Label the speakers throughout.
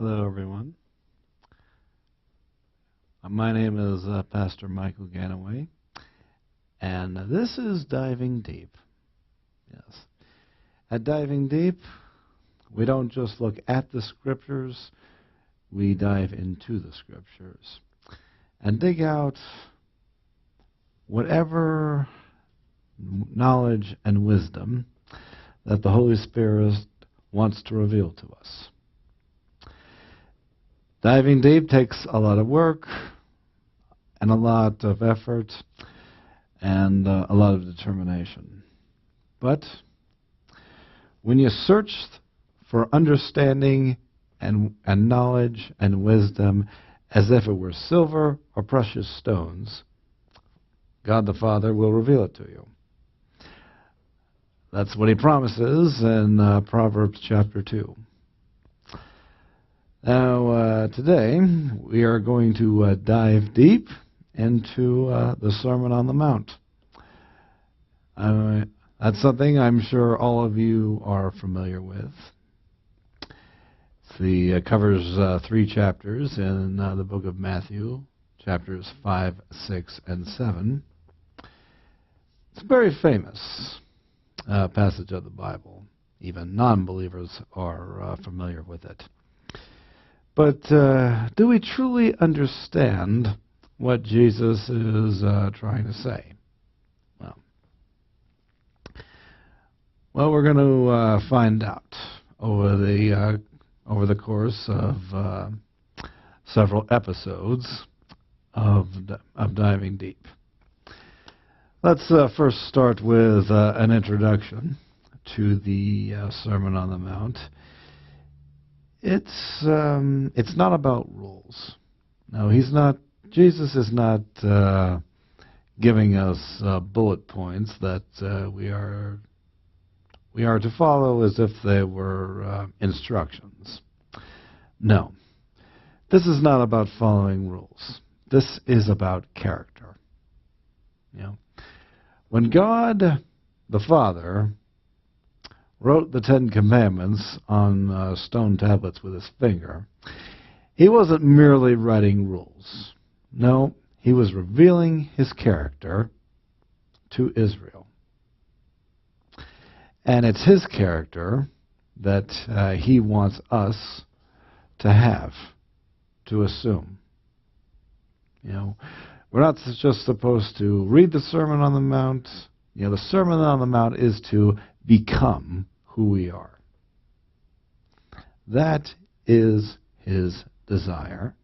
Speaker 1: Hello, everyone. My name is Pastor Michael GANNAWAY, and this is Diving Deep. Yes. At Diving Deep, we don't just look at the Scriptures, we dive into the Scriptures and dig out whatever knowledge and wisdom that the Holy Spirit wants to reveal to us. Diving deep takes a lot of work and a lot of effort and a lot of determination. But when you search for understanding and knowledge and wisdom as if it were silver or precious stones, God the Father will reveal it to you. That's what He promises in Proverbs chapter 2. Now, today we are going to dive deep into the Sermon on the Mount. That's something I'm sure all of you are familiar with. It covers 3 chapters in the book of Matthew, chapters 5, 6, and 7. It's a very famous passage of the Bible. Even non-believers are familiar with it. But do we truly understand what Jesus is trying to say? Well, we're going to find out over the course of several episodes of Diving Deep. Let's first start with an introduction to the Sermon on the Mount. It's not about rules. No, Jesus is not giving us bullet points that we are to follow as if they were instructions. No, this is not about following rules. This is about character. You know, when God the Father wrote the 10 Commandments on stone tablets with his finger, He wasn't merely writing rules. No, He was revealing His character to Israel. And it's His character that He wants us to have, to assume. You know, we're not just supposed to read the Sermon on the Mount. You know, the Sermon on the Mount is to become who we are. That is His desire.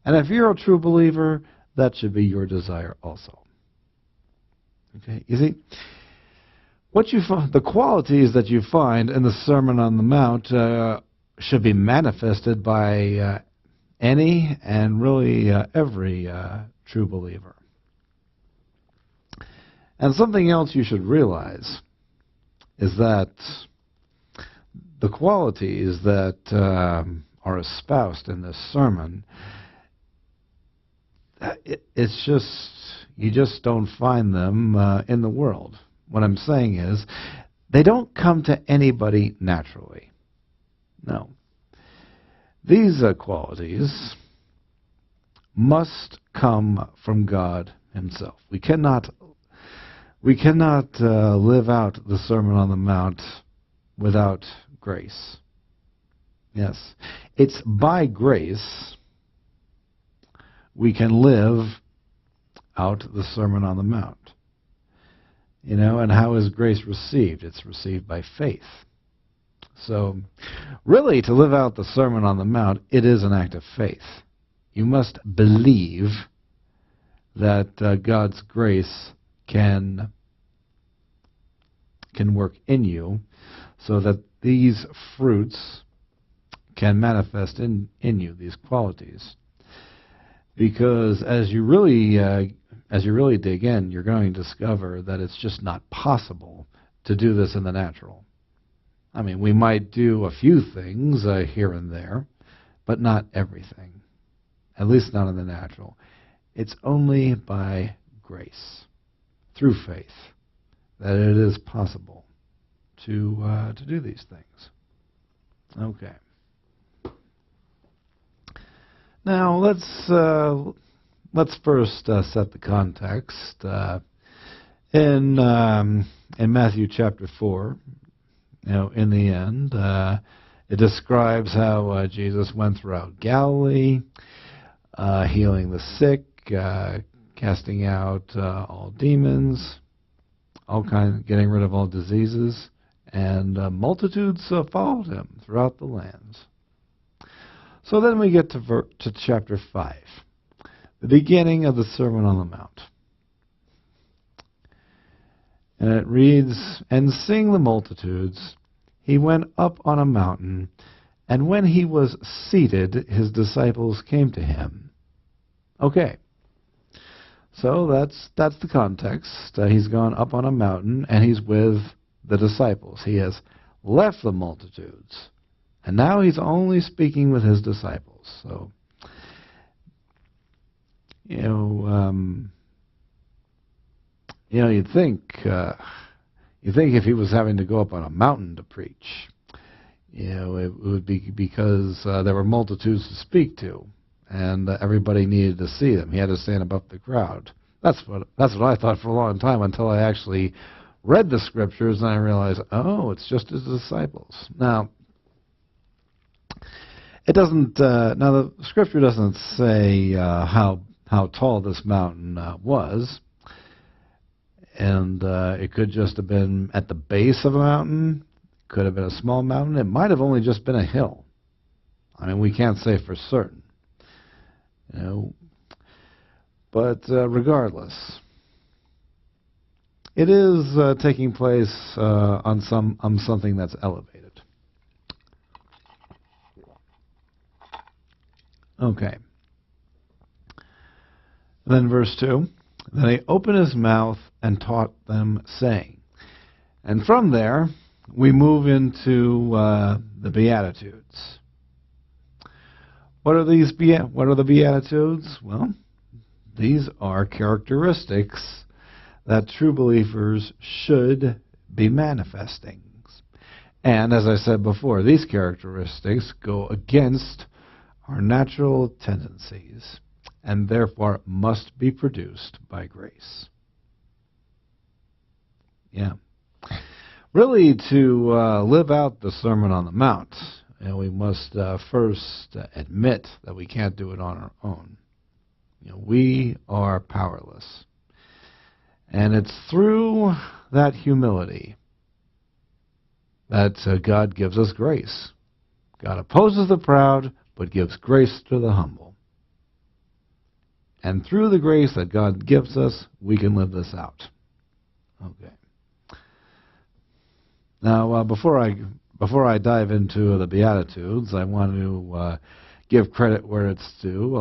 Speaker 1: And if you're a true believer, that should be your desire also. Okay? You see, the qualities that you find in the Sermon on the Mount should be manifested by any and really every true believer. And something else you should realize is that the qualities that are espoused in this sermon, it's just, you just don't find them in the world. What I'm saying is, they don't come to anybody naturally. No. These qualities must come from God Himself. We cannot live out the Sermon on the Mount without grace. Yes. It's by grace we can live out the Sermon on the Mount. You know, and how is grace received? It's received by faith. So, really, to live out the Sermon on the Mount, it is an act of faith. You must believe that God's grace can work in you so that these fruits can manifest in you, these qualities. Because as you really dig in, you're going to discover that it's just not possible to do this in the natural. I mean, we might do a few things here and there, but not everything. At least not in the natural. It's only by grace, through faith, that it is possible to do these things. Okay. Now let's first set the context. In Matthew chapter 4, in the end, it describes how Jesus went throughout Galilee, healing the sick, casting out all demons, getting rid of all diseases, and multitudes followed him throughout the lands. So then we get to chapter 5, the beginning of the Sermon on the Mount. And it reads, "And seeing the multitudes, he went up on a mountain, and when he was seated, his disciples came to him." Okay, so that's the context. He's gone up on a mountain, and he's with the disciples. He has left the multitudes, and now he's only speaking with his disciples. So, you'd think if he was having to go up on a mountain to preach, it would be because there were multitudes to speak to, and everybody needed to see them. He had to stand above the crowd. That's what I thought for a long time, until I actually read the scriptures and I realized, oh, it's just his disciples. Now, it doesn't. Now, the scripture doesn't say how tall this mountain was. And it could just have been at the base of a mountain. Could have been a small mountain. It might have only just been a hill. I mean, we can't say for certain. But regardless, it is taking place on something that's elevated. Okay. Then verse 2. "Then he opened his mouth and taught them, saying." And from there, we move into the Beatitudes. What are the Beatitudes? Well, these are characteristics that true believers should be manifesting. And as I said before, these characteristics go against our natural tendencies, and therefore must be produced by grace. Yeah. Really, to live out the Sermon on the Mount, we must first admit that we can't do it on our own. We are powerless. And it's through that humility that God gives us grace. God opposes the proud, but gives grace to the humble. And through the grace that God gives us, we can live this out. Okay. Now, before I dive into the Beatitudes, I want to give credit where it's due.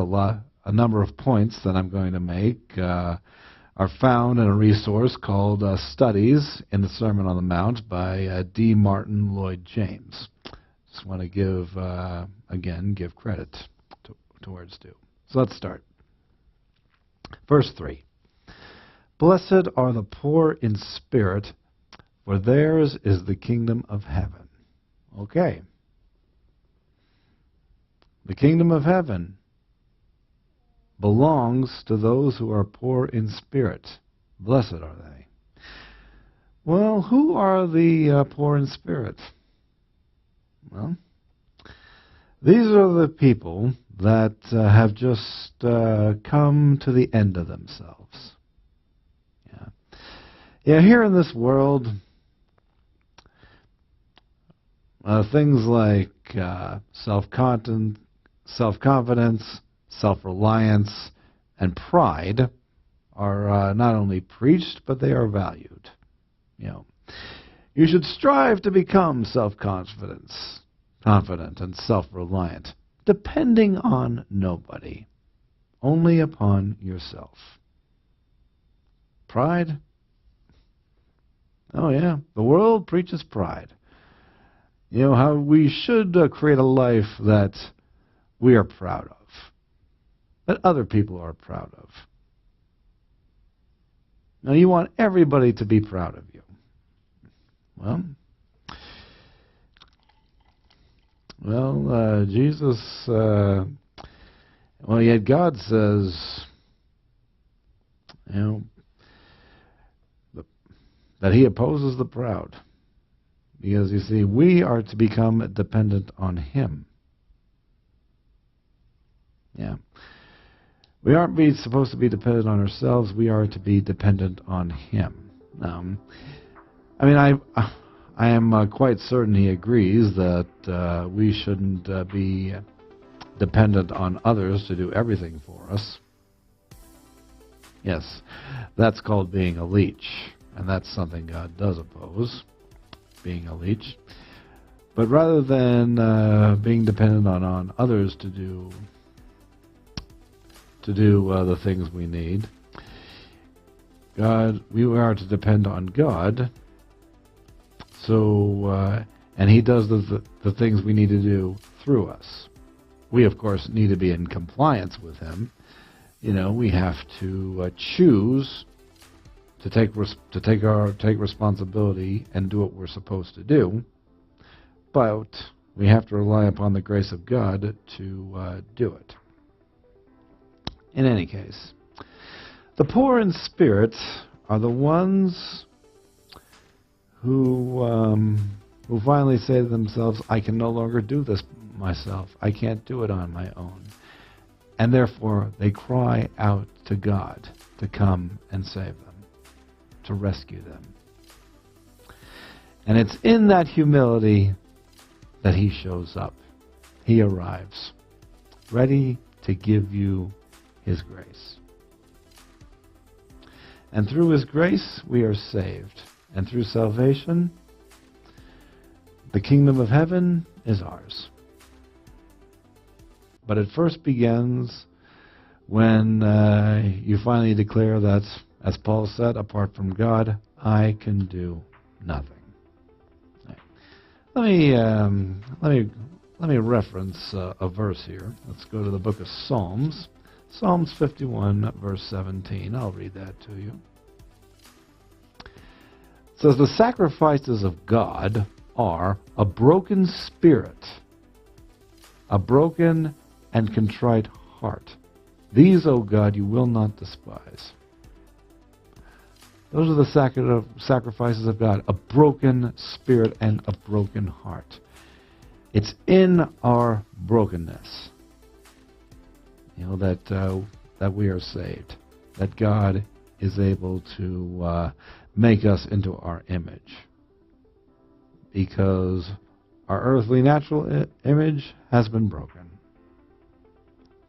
Speaker 1: A number of points that I'm going to make are found in a resource called Studies in the Sermon on the Mount by D. Martin Lloyd James. Just want to give credit to where it's due. So let's start. Verse 3. "Blessed are the poor in spirit, for theirs is the kingdom of heaven." Okay. The kingdom of heaven belongs to those who are poor in spirit. Blessed are they. Well, who are the poor in spirit? Well, these are the people that have just come to the end of themselves. Yeah, here in this world, things like self-confidence, self-reliance, and pride are not only preached, but they are valued. You should strive to become confident and self-reliant, depending on nobody, only upon yourself. Pride? Oh yeah, the world preaches pride. How we should create a life that we are proud of, that other people are proud of. Now you want everybody to be proud of you. Well, Jesus Well, yet God says, you know, that He opposes the proud. Because, you see, we are to become dependent on Him. Yeah. We aren't supposed to be dependent on ourselves. We are to be dependent on Him. I mean, I am quite certain He agrees that we shouldn't be dependent on others to do everything for us. Yes, that's called being a leech, and that's something God does oppose, being a leech. But rather than being dependent on others to do the things we need, we are to depend on God. So, and He does the things we need to do through us. We, of course, need to be in compliance with Him. You know, we have to choose to take responsibility and do what we're supposed to do. But we have to rely upon the grace of God to do it. In any case, the poor in spirit are the ones who finally say to themselves, I can no longer do this myself. I can't do it on my own. And therefore, they cry out to God to come and save them, to rescue them. And it's in that humility that He shows up. He arrives, ready to give you His grace. And through His grace, we are saved. And through salvation, the kingdom of heaven is ours. But it first begins when you finally declare that, as Paul said, apart from God, I can do nothing. Let me reference a verse here. Let's go to the book of Psalms. Psalms 51, verse 17. I'll read that to you. It says, the sacrifices of God are a broken spirit, a broken and contrite heart. These, O God, you will not despise. Those are the sacrifices of God, a broken spirit and a broken heart. It's in our brokenness, you know, that we are saved, that God is able to make us into our image. Because our earthly natural image has been broken.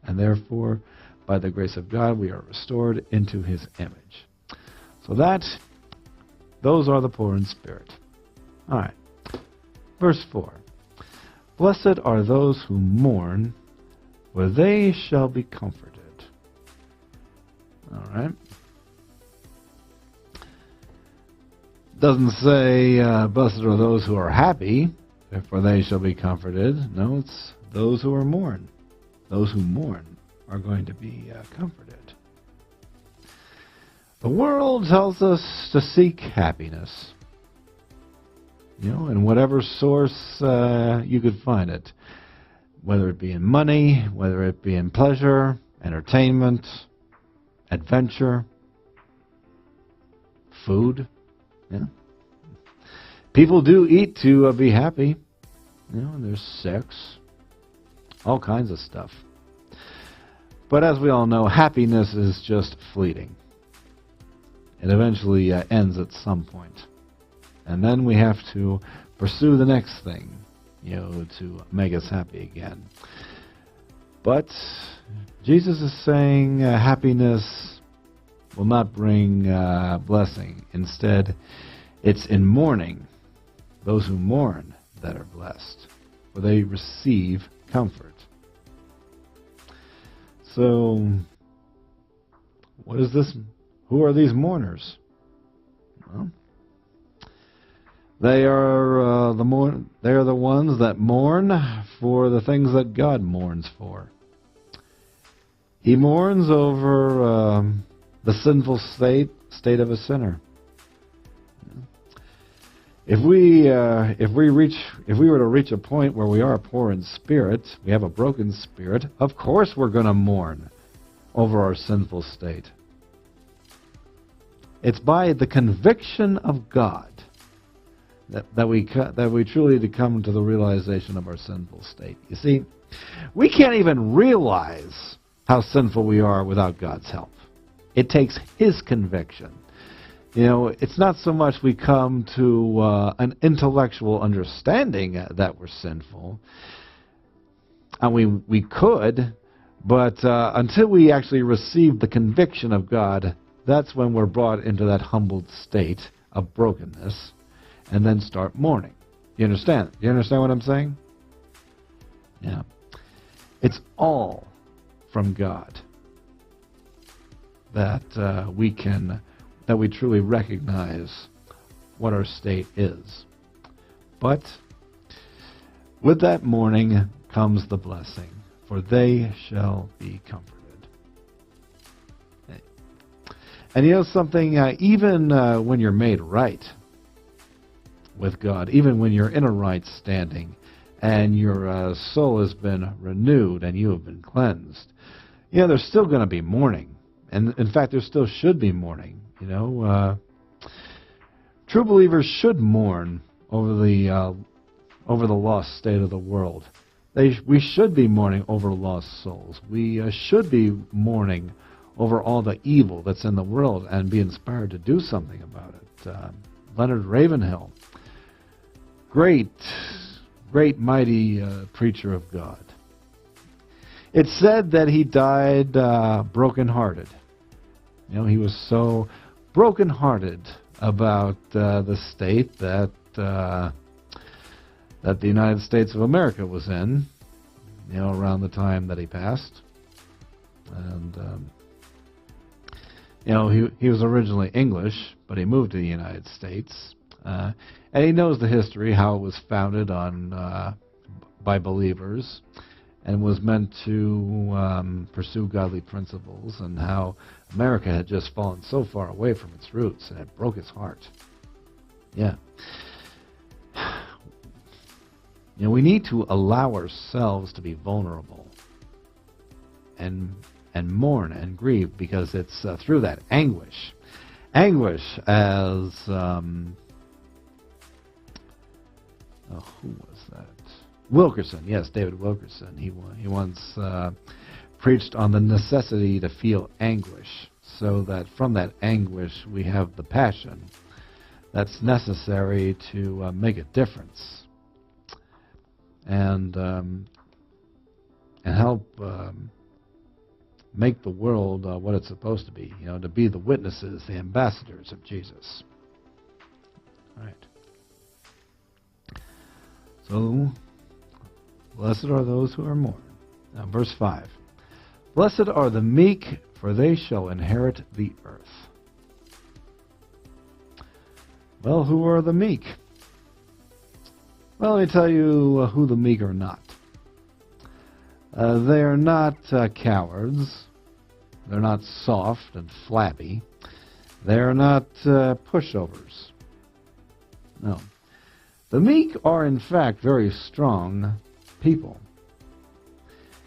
Speaker 1: And therefore, by the grace of God, we are restored into His image. So those are the poor in spirit. All right. Verse 4. Blessed are those who mourn, for they shall be comforted. All right. Doesn't say, blessed are those who are happy, for they shall be comforted. No, it's those who are mourn. Those who mourn are going to be comforted. The world tells us to seek happiness. You know, in whatever source you could find it. Whether it be in money, whether it be in pleasure, entertainment, adventure, food. Yeah. People do eat to be happy. You know, and there's sex. All kinds of stuff. But as we all know, happiness is just fleeting. It eventually ends at some point. And then we have to pursue the next thing, you know, to make us happy again. But Jesus is saying happiness will not bring blessing. Instead, it's in mourning, those who mourn, that are blessed, for they receive comfort. So, what is this? Who are these mourners? Well, they are the ones that mourn for the things that God mourns for. He mourns over the sinful state of a sinner. If we were to reach a point where we are poor in spirit, we have a broken spirit, of course we're going to mourn over our sinful state. It's by the conviction of God that we truly come to the realization of our sinful state. You see, we can't even realize how sinful we are without God's help. It takes His conviction. You know, it's not so much we come to an intellectual understanding that we're sinful. And we could, but until we actually receive the conviction of God, that's when we're brought into that humbled state of brokenness and then start mourning. You understand? You understand what I'm saying? Yeah. It's all from God that we truly recognize what our state is. But with that mourning comes the blessing, for they shall be comforted. And you know something, even when you're made right with God, even when you're in a right standing and your soul has been renewed and you have been cleansed, you know, there's still going to be mourning. And in fact, there still should be mourning. You know, true believers should mourn over the lost state of the world. We should be mourning over lost souls. We should be mourning over all the evil that's in the world and be inspired to do something about it. Leonard Ravenhill, great mighty preacher of God. It's said that he died broken-hearted. You know, he was so broken-hearted about the state that the United States of America was in, you know, around the time that he passed. And you know, he was originally English, but he moved to the United States, and he knows the history, how it was founded on by believers, and was meant to pursue godly principles, and how America had just fallen so far away from its roots, and it broke his heart. Yeah. You know, we need to allow ourselves to be vulnerable and mourn and grieve, because it's through that anguish. Anguish as... who was that? Wilkerson, yes, David Wilkerson. He once preached on the necessity to feel anguish, so that from that anguish we have the passion that's necessary to make a difference and help make the world what it's supposed to be, you know, to be the witnesses, the ambassadors of Jesus. All right. So, blessed are those who are mourning. Now, verse 5. Blessed are the meek, for they shall inherit the earth. Well, who are the meek? Well, let me tell you who the meek are not. They are not cowards. They're not soft and flabby. They are not pushovers. No. The meek are, in fact, very strong people.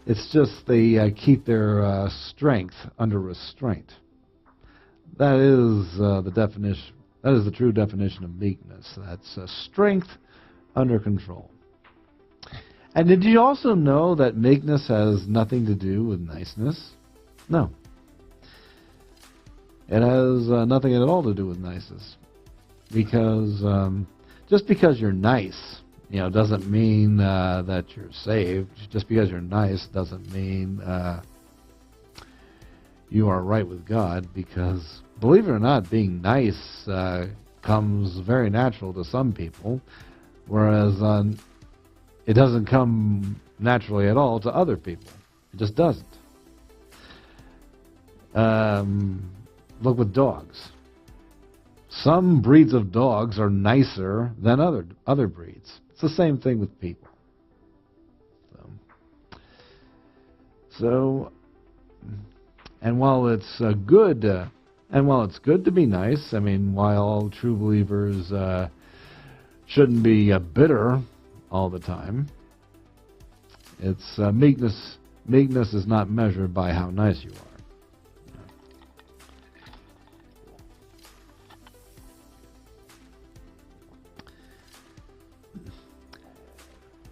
Speaker 1: It's just they keep their strength under restraint. That is the definition. That is the true definition of meekness. That's strength under control. And did you also know that meekness has nothing to do with niceness? No. It has nothing at all to do with niceness. Because just because you're nice, you know, doesn't mean that you're saved. Just because you're nice doesn't mean you are right with God. Because, believe it or not, being nice comes very natural to some people, whereas it doesn't come naturally at all to other people. It just doesn't. Look with dogs. Some breeds of dogs are nicer than other breeds. It's the same thing with people. So, and while it's good to be nice, I mean, while all true believers shouldn't be bitter all the time. It's meekness. Meekness is not measured by how nice you are.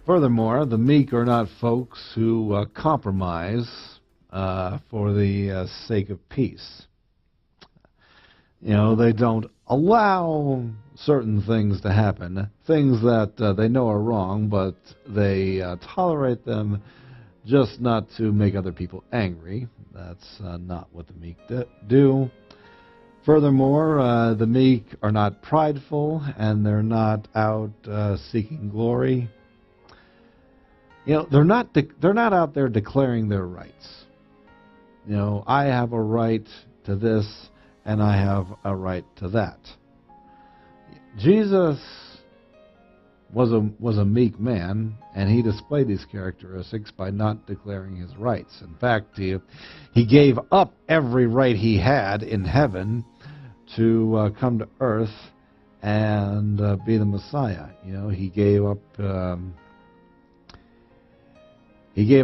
Speaker 1: Furthermore, the meek are not folks who compromise for the sake of peace. You know, they don't allow certain things to happen, things that they know are wrong, but they tolerate them just not to make other people angry. That's not what the meek do. Furthermore, the meek are not prideful, and they're not out seeking glory. You know, they're not out there declaring their rights. You know, I have a right to this, and I have a right to that. Jesus was a meek man, and he displayed these characteristics by not declaring his rights. In fact, he gave up every right he had in heaven to come to earth and be the Messiah. You know, he gave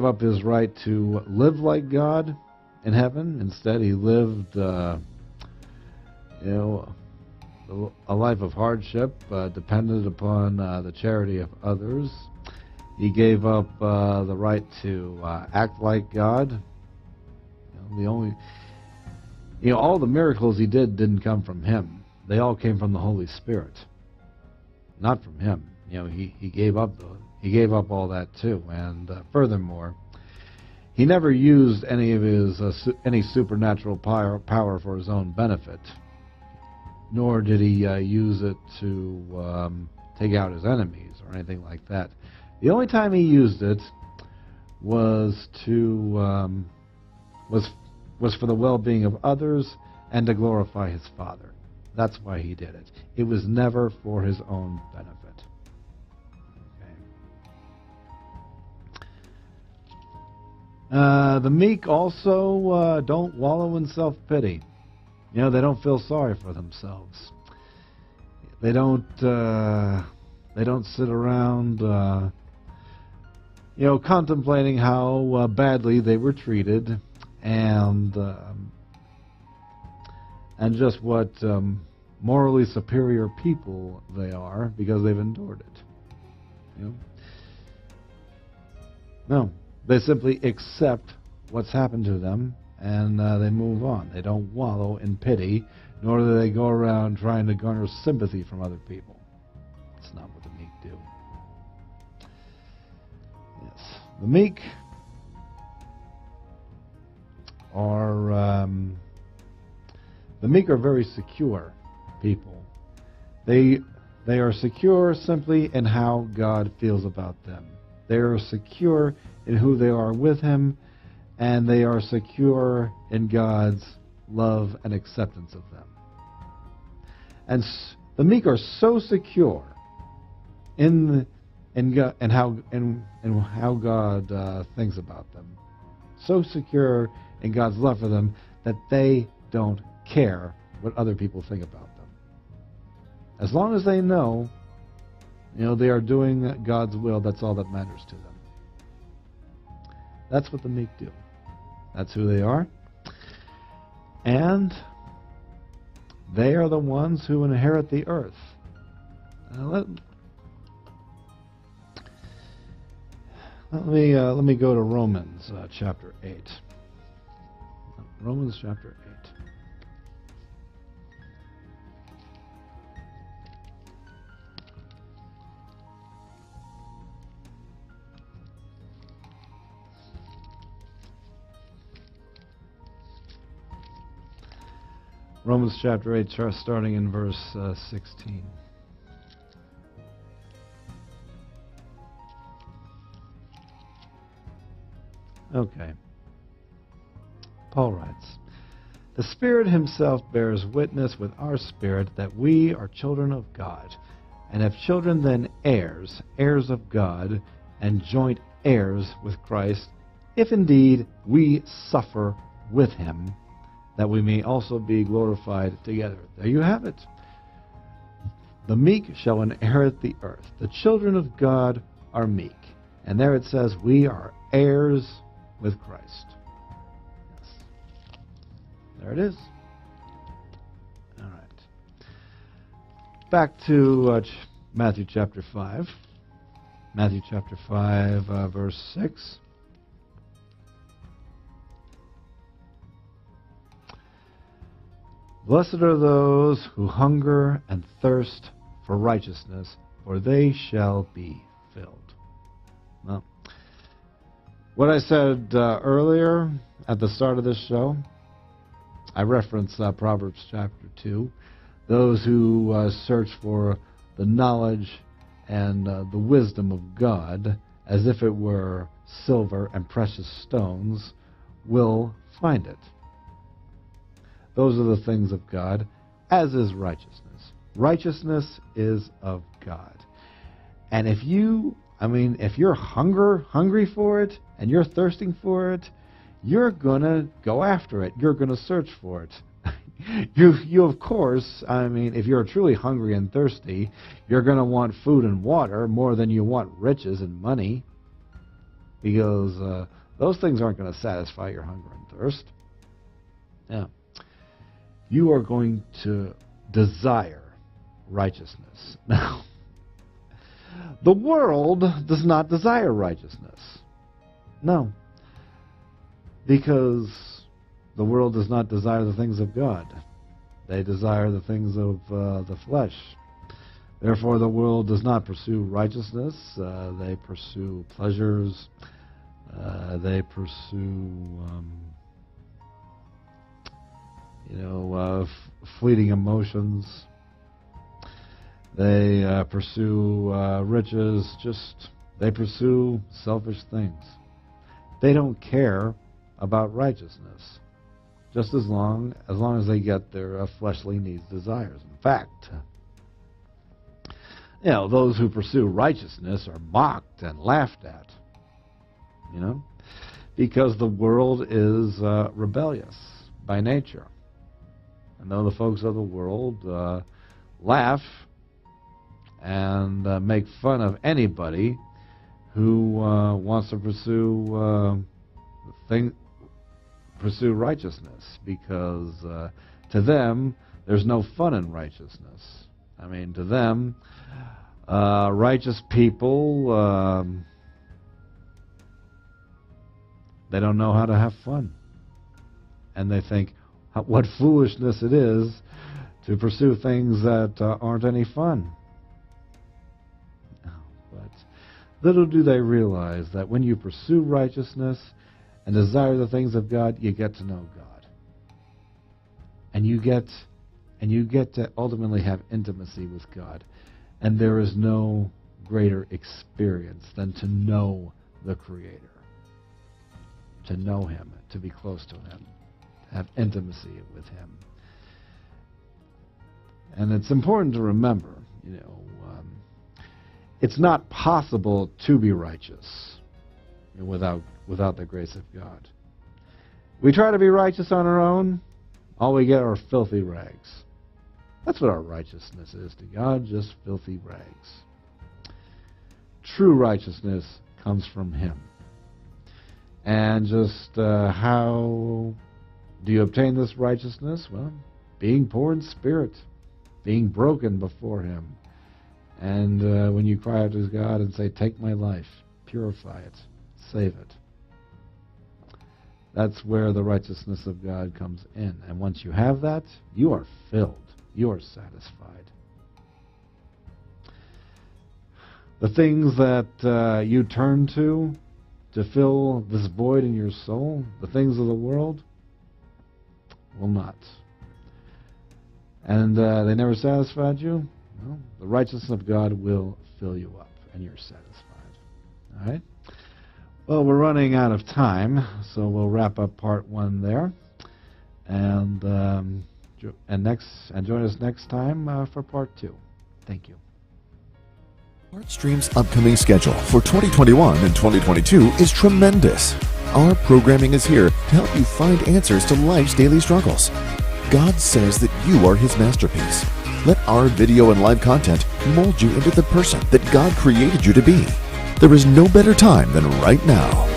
Speaker 1: up his right to live like God in heaven. Instead, he lived, a life of hardship, dependent upon the charity of others. He gave up the right to act like God. All the miracles he didn't come from him. They all came from the Holy Spirit, not from him. You know, he gave up all that too. And furthermore, he never used any supernatural power for his own benefit, nor did he use it to take out his enemies or anything like that. The only time he used it was for the well-being of others and to glorify his Father. That's why he did it. It was never for his own benefit. The meek also don't wallow in self-pity. You know, they don't feel sorry for themselves. They don't sit around, contemplating how badly they were treated, and just what morally superior people they are because they've endured it. You know? No. They simply accept what's happened to them, and they move on. They don't wallow in pity, nor do they go around trying to garner sympathy from other people. That's not what the meek do. Yes, the meek are very secure people. They are secure simply in how God feels about them. They are secure in who they are with Him, and they are secure in God's love and acceptance of them. And the meek are so secure in how God thinks about them, so secure in God's love for them that they don't care what other people think about them. As long as they know, they are doing God's will, that's all that matters to them. That's what the meek do. That's who they are. And they are the ones who inherit the earth. Let me go to Romans chapter 8. Romans chapter 8. Romans chapter 8, starting in verse 16. Okay. Paul writes, "The Spirit Himself bears witness with our spirit that we are children of God, and if children, then heirs, heirs of God, and joint heirs with Christ, if indeed we suffer with Him, that we may also be glorified together." There you have it. The meek shall inherit the earth. The children of God are meek. And there it says, we are heirs with Christ. Yes. There it is. All right. Back to Matthew chapter 5. Matthew chapter 5, verse 6. Blessed are those who hunger and thirst for righteousness, for they shall be filled. Well, what I said earlier at the start of this show, I referenced Proverbs chapter 2. Those who search for the knowledge and the wisdom of God as if it were silver and precious stones will find it. Those are the things of God, as is righteousness. Righteousness is of God. And if you're hungry for it and you're thirsting for it, you're going to go after it. You're going to search for it. You of course, if you're truly hungry and thirsty, you're going to want food and water more than you want riches and money, because those things aren't going to satisfy your hunger and thirst. Yeah. You are going to desire righteousness. Now, the world does not desire righteousness. No. Because the world does not desire the things of God. They desire the things of the flesh. Therefore, the world does not pursue righteousness. They pursue pleasures. They pursue fleeting emotions. They pursue riches. They pursue selfish things. They don't care about righteousness, just as long as they get their fleshly needs, desires. In fact, those who pursue righteousness are mocked and laughed at, because the world is rebellious by nature. And though the folks of the world laugh and make fun of anybody who wants to pursue righteousness, because to them there's no fun in righteousness. To them, righteous people, they don't know how to have fun, and they think, what foolishness it is to pursue things that aren't any fun. But little do they realize that when you pursue righteousness and desire the things of God, you get to know God. And you get to ultimately have intimacy with God. And there is no greater experience than to know the Creator. To know Him, to be close to Him. Have intimacy with Him. And it's important to remember, it's not possible to be righteous without the grace of God. We try to be righteous on our own, all we get are filthy rags. That's what our righteousness is to God, just filthy rags. True righteousness comes from Him. And just how do you obtain this righteousness? Well, being poor in spirit, being broken before Him. And when you cry out to God and say, take my life, purify it, save it. That's where the righteousness of God comes in. And once you have that, you are filled. You are satisfied. The things that you turn to fill this void in your soul, the things of the world, will not. And they never satisfied you? Well, the righteousness of God will fill you up, and you're satisfied. All right? Well, we're running out of time, so we'll wrap up part 1 there. And join us next time for part 2. Thank you.
Speaker 2: ArtStream's upcoming schedule for 2021 and 2022 is tremendous. Our programming is here to help you find answers to life's daily struggles. God says that you are His masterpiece. Let our video and live content mold you into the person that God created you to be. There is no better time than right now.